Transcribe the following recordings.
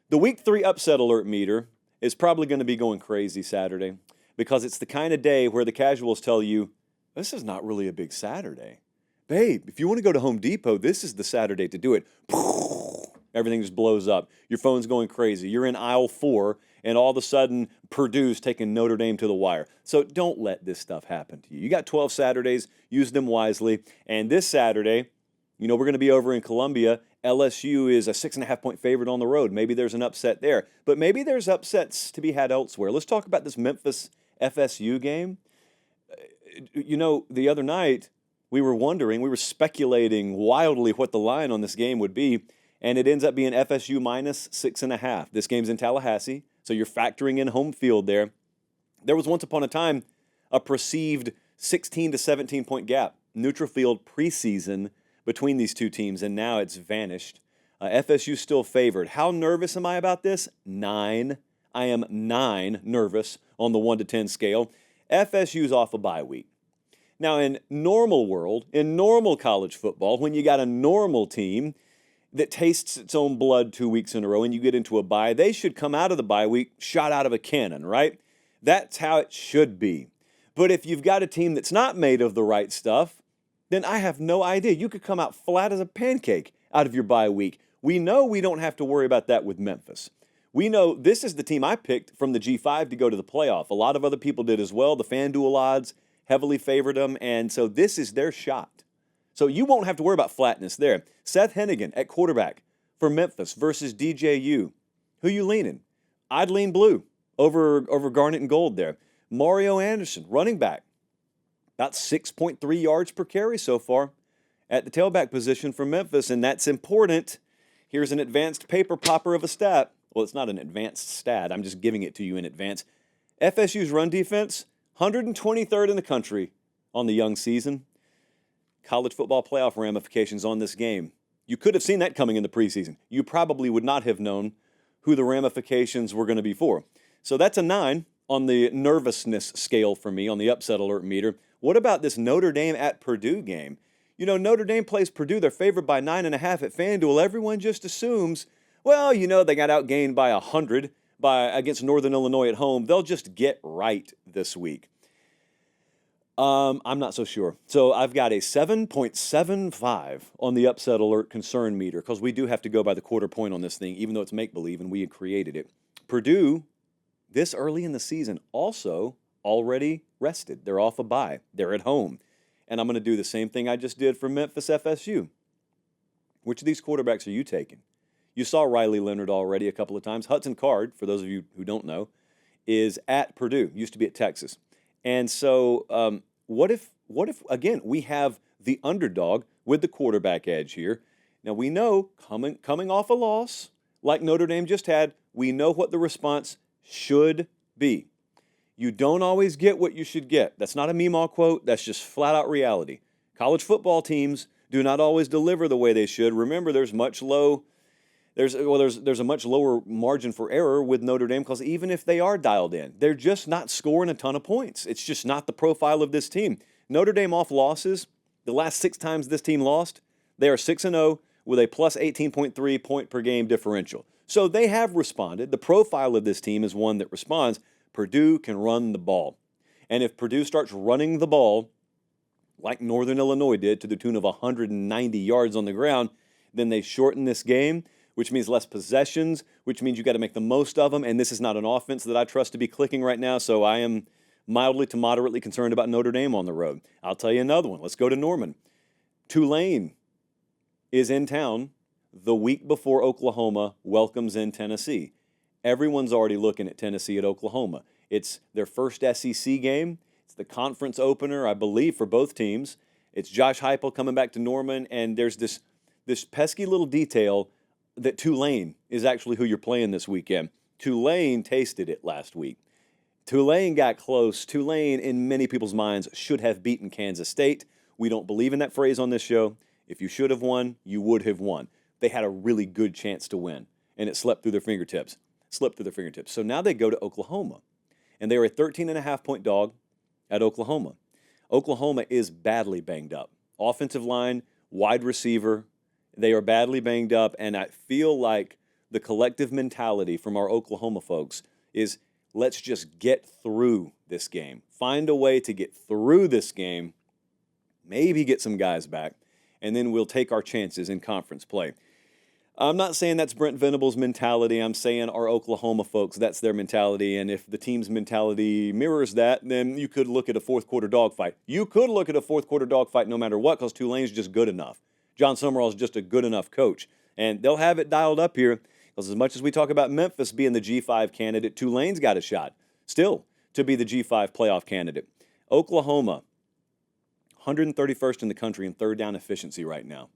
The week 3 upset alert meter is probably going to be going crazy Saturday because it's the kind of day where the casuals tell you, this is not really a big Saturday. Babe, if you want to go to Home Depot, this is the Saturday to do it. Everything just blows up. Your phone's going crazy. You're in aisle 4, and all of a sudden, Purdue's taking Notre Dame to the wire. So don't let this stuff happen to you. You got 12 Saturdays. Use them wisely. And this Saturday, we're going to be over in Columbia. LSU is a 6.5-point favorite on the road. Maybe there's an upset there. But maybe there's upsets to be had elsewhere. Let's talk about this Memphis FSU game. The other night, we were speculating wildly what the line on this game would be, and it ends up being FSU minus 6.5. This game's in Tallahassee, so you're factoring in home field there. There was once upon a time a perceived 16 to 17-point gap, neutral field preseason, between these two teams, and now it's vanished. FSU's still favored. How nervous am I about this? 9. I am 9 nervous on the 1 to 10 scale. FSU's off a bye week. Now, in normal world, in normal college football, when you got a normal team that tastes its own blood 2 weeks in a row and you get into a bye, they should come out of the bye week shot out of a cannon, right? That's how it should be. But if you've got a team that's not made of the right stuff, then I have no idea. You could come out flat as a pancake out of your bye week. We know we don't have to worry about that with Memphis. We know this is the team I picked from the G5 to go to the playoff. A lot of other people did as well. The FanDuel odds heavily favored them, and so this is their shot. So you won't have to worry about flatness there. Seth Hennigan at quarterback for Memphis versus DJU. Who you leaning? I'd lean blue over Garnet and Gold there. Mario Anderson, running back. About 6.3 yards per carry so far at the tailback position for Memphis, and that's important. Here's an advanced paper popper of a stat. Well, it's not an advanced stat. I'm just giving it to you in advance. FSU's run defense, 123rd in the country on the young season. College football playoff ramifications on this game. You could have seen that coming in the preseason. You probably would not have known who the ramifications were going to be for. So that's a 9 on the nervousness scale for me on the upset alert meter. What about this Notre Dame at Purdue game? Notre Dame plays Purdue. They're favored by 9.5 at FanDuel. Everyone just assumes, well, they got outgained by 100 against Northern Illinois at home. They'll just get right this week. I'm not so sure. So I've got a 7.75 on the upset alert concern meter because we do have to go by the quarter point on this thing, even though it's make-believe and we had created it. Purdue, this early in the season, also already rested. They're off a bye. They're at home. And I'm going to do the same thing I just did for Memphis FSU. Which of these quarterbacks are you taking? You saw Riley Leonard already a couple of times. Hudson Card, for those of you who don't know, is at Purdue. Used to be at Texas. And so what if again, we have the underdog with the quarterback edge here. Now, we know coming off a loss like Notre Dame just had, we know what the response should be. You don't always get what you should get. That's not a Meemaw quote. That's just flat-out reality. College football teams do not always deliver the way they should. Remember, there's a much lower margin for error with Notre Dame because even if they are dialed in, they're just not scoring a ton of points. It's just not the profile of this team. Notre Dame off losses, the last 6 times this team lost, they are 6-0 with a plus 18.3 point per game differential. So they have responded. The profile of this team is one that responds. Purdue can run the ball. And if Purdue starts running the ball like Northern Illinois did to the tune of 190 yards on the ground, then they shorten this game, which means less possessions, which means you got to make the most of them. And this is not an offense that I trust to be clicking right now, so I am mildly to moderately concerned about Notre Dame on the road. I'll tell you another one. Let's go to Norman. Tulane is in town the week before Oklahoma welcomes in Tennessee. Everyone's already looking at Tennessee at Oklahoma. It's their first SEC game. It's the conference opener, I believe, for both teams. It's Josh Heupel coming back to Norman, and there's this pesky little detail that Tulane is actually who you're playing this weekend. Tulane tasted it last week. Tulane got close. Tulane, in many people's minds, should have beaten Kansas State. We don't believe in that phrase on this show. If you should have won, you would have won. They had a really good chance to win, and it slipped through their fingertips. So now they go to Oklahoma, and they are a 13.5-point dog at Oklahoma. Oklahoma is badly banged up. Offensive line, wide receiver, they are badly banged up, and I feel like the collective mentality from our Oklahoma folks is let's just get through this game. Find a way to get through this game, maybe get some guys back, and then we'll take our chances in conference play. I'm not saying that's Brent Venables' mentality. I'm saying our Oklahoma folks, that's their mentality. And if the team's mentality mirrors that, then you could look at a fourth quarter dogfight. You could look at a fourth quarter dogfight no matter what, because Tulane's just good enough. John Summerall's just a good enough coach. And they'll have it dialed up here, because as much as we talk about Memphis being the G5 candidate, Tulane's got a shot still to be the G5 playoff candidate. Oklahoma, 131st in the country in third down efficiency right now.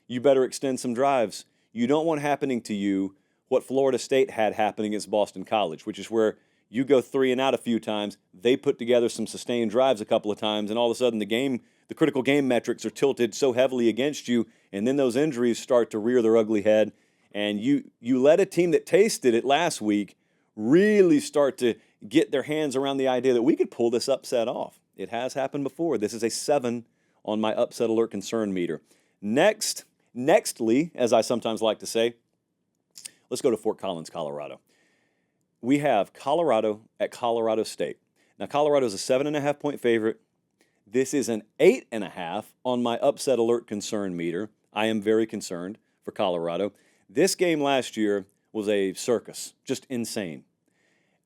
You better extend some drives. You don't want happening to you what Florida State had happening against Boston College, which is where you go 3 and out a few times. They put together some sustained drives a couple of times, and all of a sudden the critical game metrics are tilted so heavily against you, and then those injuries start to rear their ugly head, and you let a team that tasted it last week really start to get their hands around the idea that we could pull this upset off. It has happened before. This is a 7 on my upset alert concern meter. Nextly, as I sometimes like to say, let's go to Fort Collins, Colorado. We have Colorado at Colorado State. Now, Colorado is a 7.5-point favorite. This is an 8.5 on my upset alert concern meter. I am very concerned for Colorado. This game last year was a circus, just insane.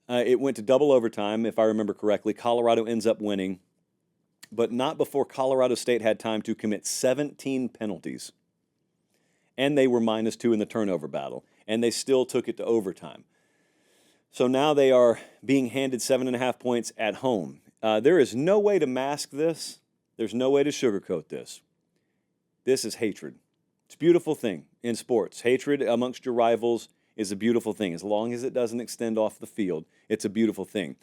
It went to double overtime, if I remember correctly. Colorado ends up winning, but not before Colorado State had time to commit 17 penalties. And they were -2 in the turnover battle, and they still took it to overtime. So now they are being handed 7.5 points at home. There is no way to mask this. There's no way to sugarcoat this. This is hatred. It's a beautiful thing in sports. Hatred amongst your rivals is a beautiful thing. As long as it doesn't extend off the field, it's a beautiful thing.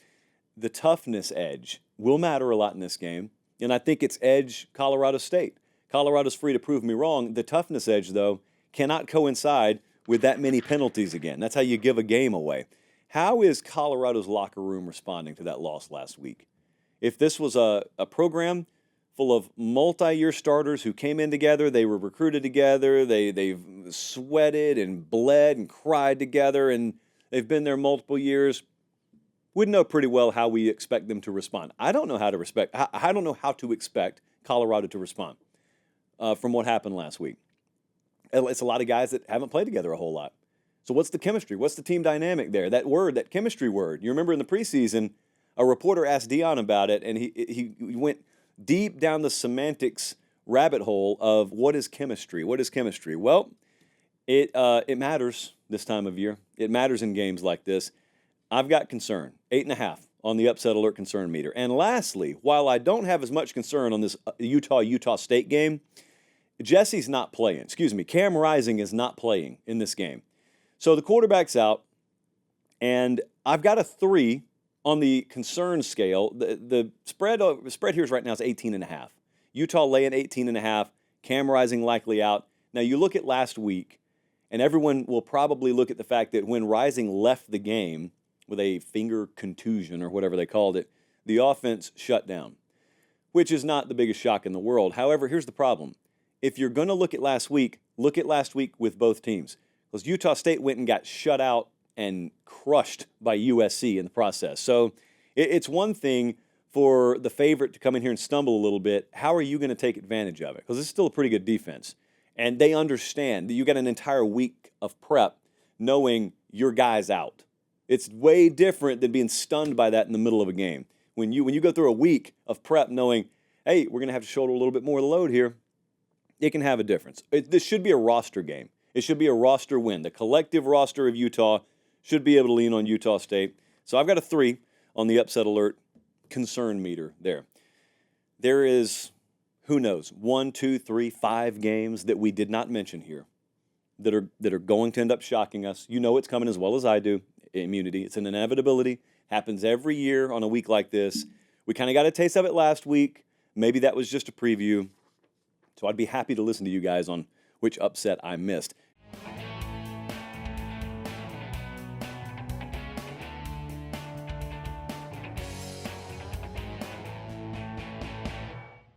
The toughness edge will matter a lot in this game, and I think it's edge Colorado State. Colorado's free to prove me wrong. The toughness edge, though, cannot coincide with that many penalties again. That's how you give a game away. How is Colorado's locker room responding to that loss last week? If this was a program full of multi-year starters who came in together, they were recruited together, they've sweated and bled and cried together, and they've been there multiple years, we'd know pretty well how we expect them to respond. I don't know how to expect Colorado to respond from what happened last week. It's a lot of guys that haven't played together a whole lot. So what's the chemistry? What's the team dynamic there? That word, that chemistry word. You remember in the preseason, a reporter asked Dion about it, and he went deep down the semantics rabbit hole of what is chemistry? What is chemistry? Well, it matters this time of year. It matters in games like this. I've got concern, 8.5 on the upset alert concern meter. And lastly, while I don't have as much concern on this Utah State game, Jesse's not playing. Cam Rising is not playing in this game. So the quarterback's out, and I've got a 3 on the concern scale. The spread here right now is 18.5. Utah laying 18.5. Cam Rising likely out. Now you look at last week, and everyone will probably look at the fact that when Rising left the game with a finger contusion or whatever they called it, the offense shut down, which is not the biggest shock in the world. However, here's the problem. If you're going to look at last week with both teams, because Utah State went and got shut out and crushed by USC in the process. So it's one thing for the favorite to come in here and stumble a little bit. How are you going to take advantage of it? Because it's still a pretty good defense. And they understand that you got an entire week of prep knowing your guy's out. It's way different than being stunned by that in the middle of a game. When you go through a week of prep knowing, hey, we're going to have to shoulder a little bit more of the load here, it can have a difference. This should be a roster game. It should be a roster win. The collective roster of Utah should be able to lean on Utah State. So I've got a 3 on the upset alert concern meter there. There is, who knows, 1, 2, 3, 5 games that we did not mention here that are going to end up shocking us. You know it's coming as well as I do. Immunity. It's an inevitability. Happens every year on a week like this. We kind of got a taste of it last week. Maybe that was just a preview. So I'd be happy to listen to you guys on which upset I missed.